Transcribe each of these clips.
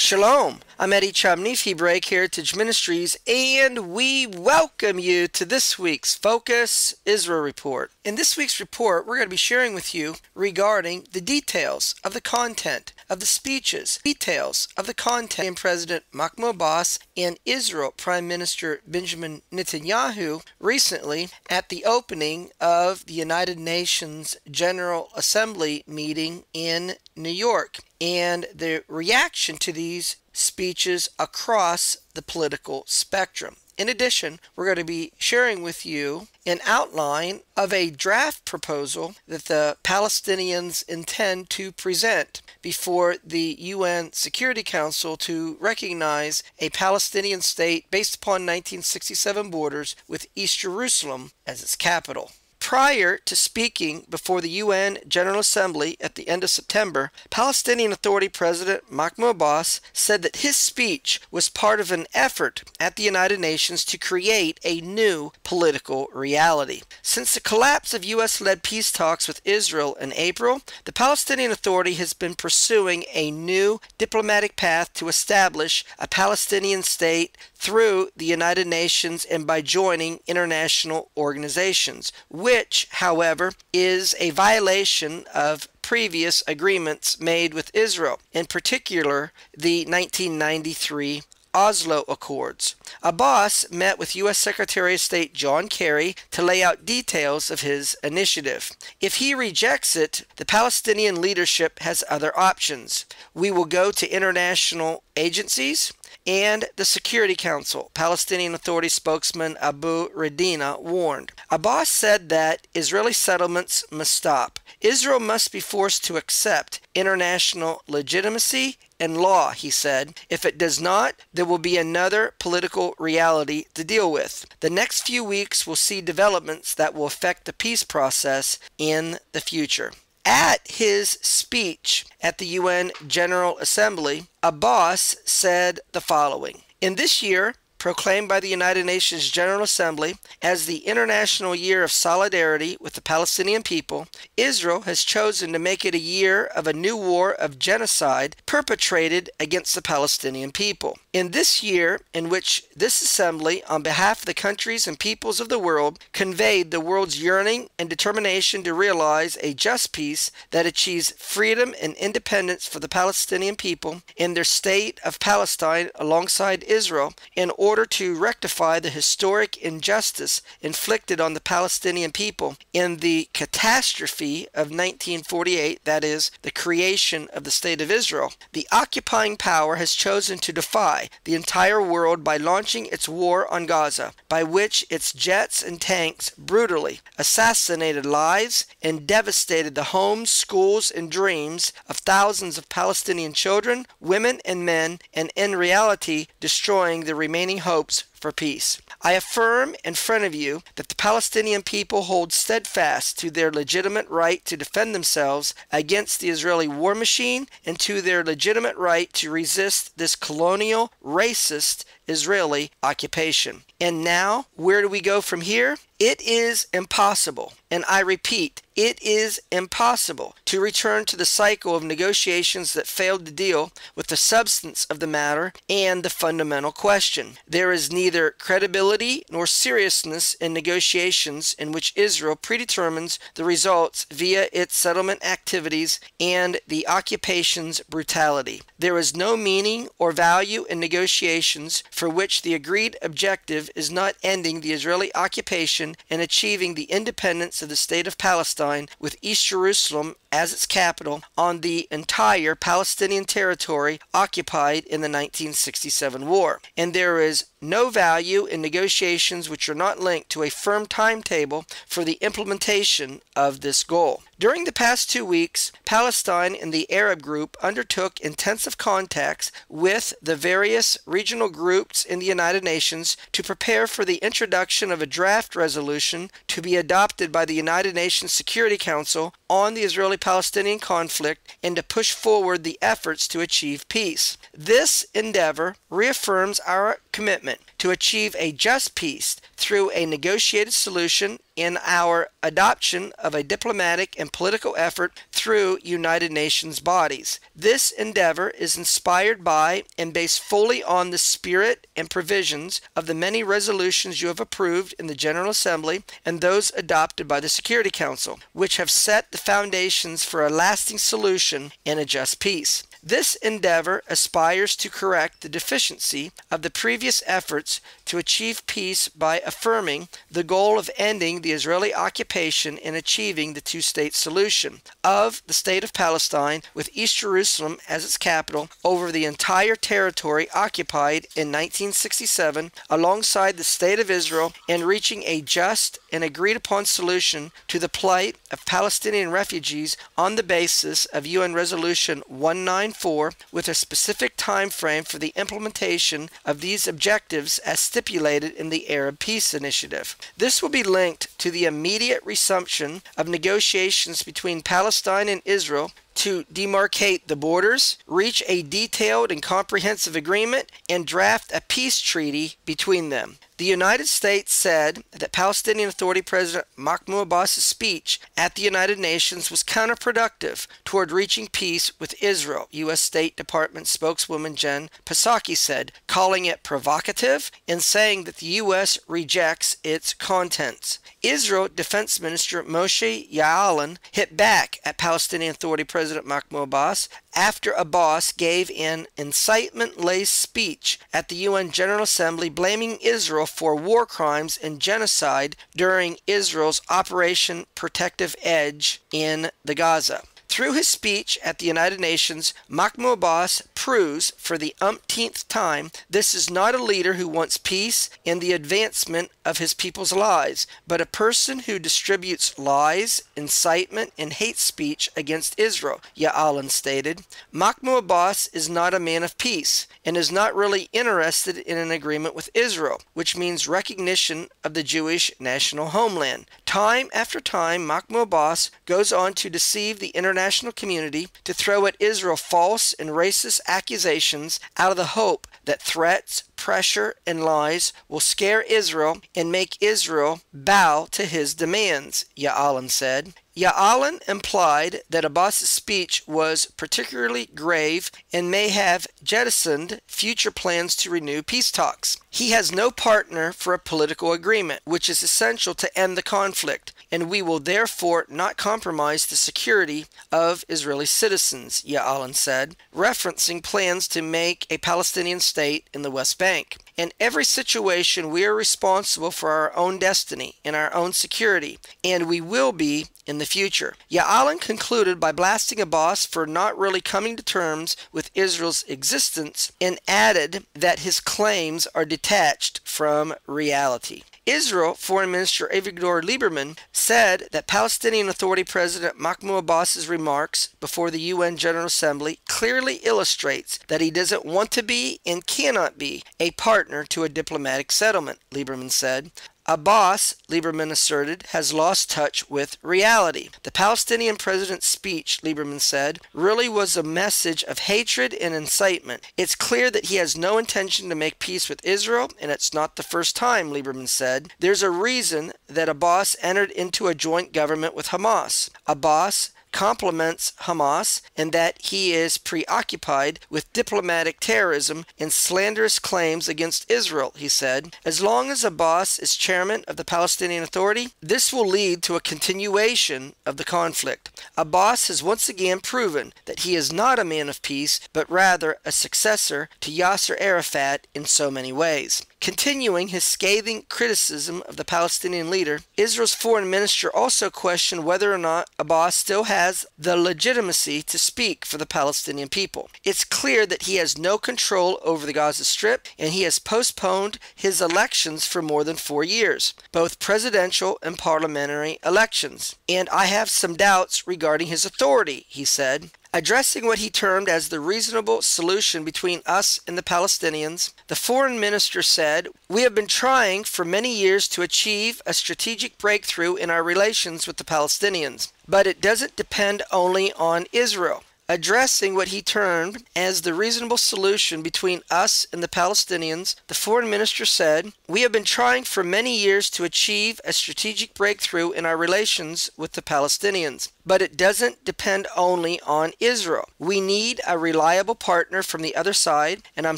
Shalom, I'm Eddie Chumney of Hebraic Heritage Ministries, and we welcome you to this week's Focus Israel Report. In this week's report, we're going to be sharing with you regarding the details of the content of the speeches, details of the content of President Mahmoud Abbas and Israel Prime Minister Benjamin Netanyahu recently at the opening of the United Nations General Assembly meeting in New York, and the reaction to these speeches across the political spectrum. In addition, we're going to be sharing with you an outline of a draft proposal that the Palestinians intend to present before the UN Security Council to recognize a Palestinian state based upon 1967 borders with East Jerusalem as its capital. Prior to speaking before the UN General Assembly at the end of September, Palestinian Authority President Mahmoud Abbas said that his speech was part of an effort at the United Nations to create a new political reality. Since the collapse of U.S.-led peace talks with Israel in April, the Palestinian Authority has been pursuing a new diplomatic path to establish a Palestinian state through the United Nations and by joining international organizations, which, however, is a violation of previous agreements made with Israel, in particular the 1993 Oslo Accords. Abbas met with U.S. Secretary of State John Kerry to lay out details of his initiative. If he rejects it, the Palestinian leadership has other options. We will go to international agencies and the Security Council, Palestinian Authority spokesman Abu Radina warned. Abbas said that Israeli settlements must stop. Israel must be forced to accept international legitimacy and law, he said. If it does not, there will be another political reality to deal with. The next few weeks will see developments that will affect the peace process in the future. At his speech at the UN General Assembly, Abbas said the following: "In this year, proclaimed by the United Nations General Assembly as the International Year of Solidarity with the Palestinian people, Israel has chosen to make it a year of a new war of genocide perpetrated against the Palestinian people. In this year, in which this assembly, on behalf of the countries and peoples of the world, conveyed the world's yearning and determination to realize a just peace that achieves freedom and independence for the Palestinian people in their state of Palestine alongside Israel, in order to rectify the historic injustice inflicted on the Palestinian people in the catastrophe of 1948, that is, the creation of the State of Israel, the occupying power has chosen to defy the entire world by launching its war on Gaza, by which its jets and tanks brutally assassinated lives and devastated the homes, schools, and dreams of thousands of Palestinian children, women, and men, and in reality destroying the remaining hopes for peace. I affirm in front of you that the Palestinian people hold steadfast to their legitimate right to defend themselves against the Israeli war machine and to their legitimate right to resist this colonial, racist Israeli occupation. And now, where do we go from here? It is impossible, and I repeat, it is impossible to return to the cycle of negotiations that failed to deal with the substance of the matter and the fundamental question. There is neither credibility nor seriousness in negotiations in which Israel predetermines the results via its settlement activities and the occupation's brutality. There is no meaning or value in negotiations for which the agreed objective is not ending the Israeli occupation and achieving the independence of the State of Palestine with East Jerusalem as its capital on the entire Palestinian territory occupied in the 1967 war. And there is no value in negotiations which are not linked to a firm timetable for the implementation of this goal. During the past 2 weeks, Palestine and the Arab group undertook intensive contacts with the various regional groups in the United Nations to prepare for the introduction of a draft resolution to be adopted by the United Nations Security Council on the Israeli-Palestinian conflict and to push forward the efforts to achieve peace. This endeavor reaffirms our commitment to achieve a just peace through a negotiated solution in our adoption of a diplomatic and political effort through through United Nations bodies. This endeavor is inspired by and based fully on the spirit and provisions of the many resolutions you have approved in the General Assembly and those adopted by the Security Council, which have set the foundations for a lasting solution and a just peace. This endeavor aspires to correct the deficiency of the previous efforts to achieve peace by affirming the goal of ending the Israeli occupation and achieving the two-state solution of the State of Palestine with East Jerusalem as its capital over the entire territory occupied in 1967 alongside the State of Israel, and reaching a just and agreed-upon solution to the plight of Palestinian refugees on the basis of UN Resolution 194 with a specific time frame for the implementation of these objectives as stipulated in the Arab Peace Initiative. This will be linked to the immediate resumption of negotiations between Palestine and Israel to demarcate the borders, reach a detailed and comprehensive agreement, and draft a peace treaty between them. The United States said that Palestinian Authority President Mahmoud Abbas's speech at the United Nations was counterproductive toward reaching peace with Israel, U.S. State Department spokeswoman Jen Psaki said, calling it provocative and saying that the U.S. rejects its contents. Israel Defense Minister Moshe Ya'alon hit back at Palestinian Authority President Mahmoud Abbas after Abbas gave an incitement-laced speech at the UN General Assembly blaming Israel for war crimes and genocide during Israel's Operation Protective Edge in the Gaza. Through his speech at the United Nations, Mahmoud Abbas proves for the umpteenth time this is not a leader who wants peace and the advancement of his people's lives, but a person who distributes lies, incitement, and hate speech against Israel, Ya'alon stated. Mahmoud Abbas is not a man of peace and is not really interested in an agreement with Israel, which means recognition of the Jewish national homeland. Time after time, Mahmoud Abbas goes on to deceive the international community, to throw at Israel false and racist accusations out of the hope that threats, pressure, and lies will scare Israel and make Israel bow to his demands, Ya'alon said. Ya'alon implied that Abbas's speech was particularly grave and may have jettisoned future plans to renew peace talks. He has no partner for a political agreement, which is essential to end the conflict, and we will therefore not compromise the security of Israeli citizens, Ya'alon said, referencing plans to make a Palestinian state in the West Bank. In every situation, we are responsible for our own destiny and our own security, and we will be in the future. Ya'alon concluded by blasting Abbas for not really coming to terms with Israel's existence and added that his claims are detached from reality. Israel Foreign Minister Avigdor Lieberman said that Palestinian Authority President Mahmoud Abbas's remarks before the UN General Assembly clearly illustrates that he doesn't want to be and cannot be a partner to a diplomatic settlement, Lieberman said. Abbas, Lieberman asserted, has lost touch with reality. The Palestinian president's speech, Lieberman said, really was a message of hatred and incitement. It's clear that he has no intention to make peace with Israel, and it's not the first time, Lieberman said. There's a reason that Abbas entered into a joint government with Hamas. Abbas compliments Hamas and that he is preoccupied with diplomatic terrorism and slanderous claims against Israel, he said. As long as Abbas is chairman of the Palestinian Authority, this will lead to a continuation of the conflict. Abbas has once again proven that he is not a man of peace, but rather a successor to Yasser Arafat in so many ways. Continuing his scathing criticism of the Palestinian leader, Israel's foreign minister also questioned whether or not Abbas still has the legitimacy to speak for the Palestinian people. It's clear that he has no control over the Gaza Strip, and he has postponed his elections for more than 4 years, both presidential and parliamentary elections. And I have some doubts regarding his authority, he said. Addressing what he termed as the reasonable solution between us and the Palestinians, the foreign minister said, "We have been trying for many years to achieve a strategic breakthrough in our relations with the Palestinians, but it doesn't depend only on Israel. Addressing what he termed as the reasonable solution between us and the Palestinians, the foreign minister said, "We have been trying for many years to achieve a strategic breakthrough in our relations with the Palestinians. But it doesn't depend only on Israel. We need a reliable partner from the other side, and I'm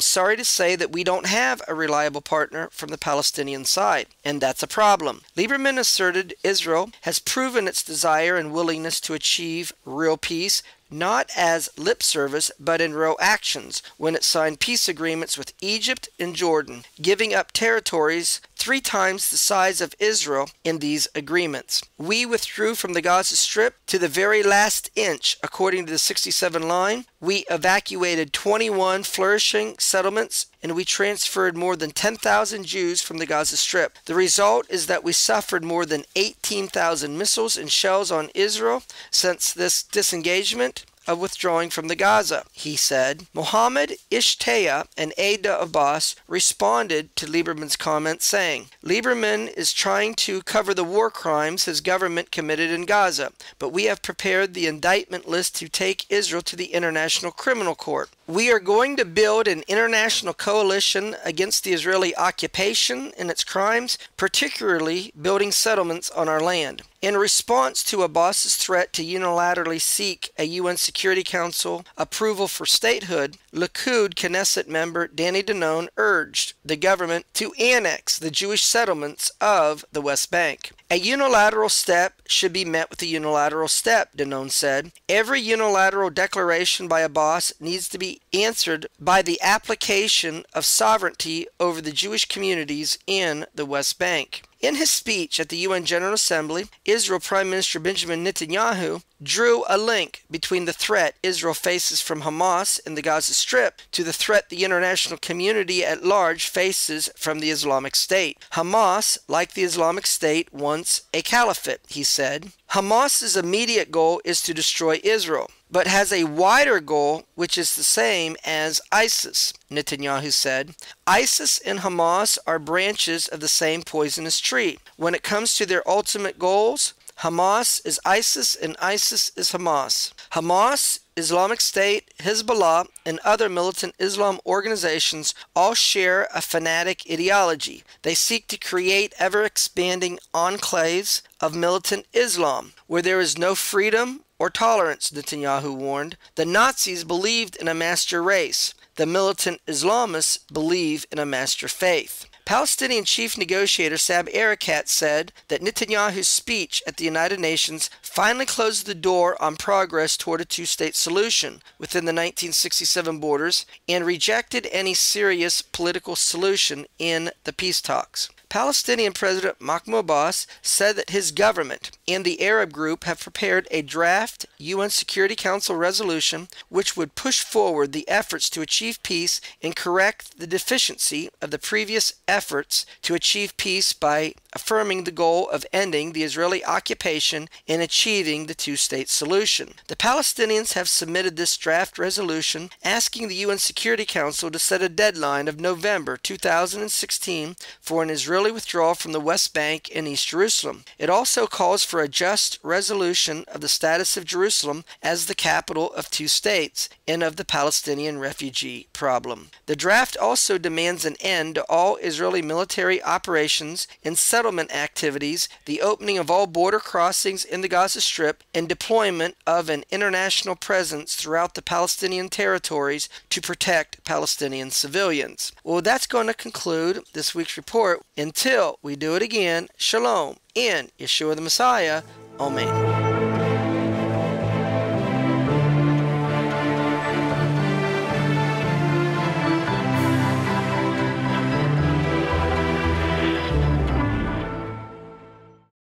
sorry to say that we don't have a reliable partner from the Palestinian side, and that's a problem." Lieberman asserted Israel has proven its desire and willingness to achieve real peace, not as lip service, but in real actions, when it signed peace agreements with Egypt and Jordan, giving up territories 3 times the size of Israel in these agreements. "We withdrew from the Gaza Strip to the very last inch, according to the 67 line. We evacuated 21 flourishing settlements, and we transferred more than 10,000 Jews from the Gaza Strip. The result is that we suffered more than 18,000 missiles and shells on Israel since this disengagement of withdrawing from the Gaza," he said. Mohammed Ishtaya and Ada Abbas responded to Lieberman's comments, saying, "Lieberman is trying to cover the war crimes his government committed in Gaza, but we have prepared the indictment list to take Israel to the International Criminal Court. We are going to build an international coalition against the Israeli occupation and its crimes, particularly building settlements on our land." In response to Abbas's threat to unilaterally seek a UN Security Council approval for statehood, Likud Knesset member Danny Danon urged the government to annex the Jewish settlements of the West Bank. "A unilateral step should be met with a unilateral step," Danon said. "Every unilateral declaration by Abbas needs to be answered by the application of sovereignty over the Jewish communities in the West Bank." In his speech at the UN General Assembly, Israel Prime Minister Benjamin Netanyahu drew a link between the threat Israel faces from Hamas in the Gaza Strip to the threat the international community at large faces from the Islamic State. Hamas, like the Islamic State, wants a caliphate, he said. Hamas's immediate goal is to destroy Israel, but has a wider goal which is the same as ISIS, Netanyahu said. ISIS and Hamas are branches of the same poisonous tree. When it comes to their ultimate goals, Hamas is ISIS and ISIS is Hamas. Hamas, Islamic State, Hezbollah, and other militant Islam organizations all share a fanatic ideology. They seek to create ever-expanding enclaves of militant Islam, where there is no freedom or tolerance, Netanyahu warned. The Nazis believed in a master race. The militant Islamists believe in a master faith. Palestinian chief negotiator Saeb Erekat said that Netanyahu's speech at the United Nations finally closed the door on progress toward a two-state solution within the 1967 borders and rejected any serious political solution in the peace talks. Palestinian President Mahmoud Abbas said that his government and the Arab group have prepared a draft UN Security Council resolution which would push forward the efforts to achieve peace and correct the deficiency of the previous efforts to achieve peace by affirming the goal of ending the Israeli occupation and achieving the two-state solution. The Palestinians have submitted this draft resolution asking the UN Security Council to set a deadline of November 2016 for an Israeli withdrawal from the West Bank and East Jerusalem. It also calls for a just resolution of the status of Jerusalem as the capital of two states and of the Palestinian refugee problem. The draft also demands an end to all Israeli military operations and settlement activities, the opening of all border crossings in the Gaza Strip, and deployment of an international presence throughout the Palestinian territories to protect Palestinian civilians. Well, that's going to conclude this week's report. Until we do it again, Shalom in Yeshua the Messiah. Amen.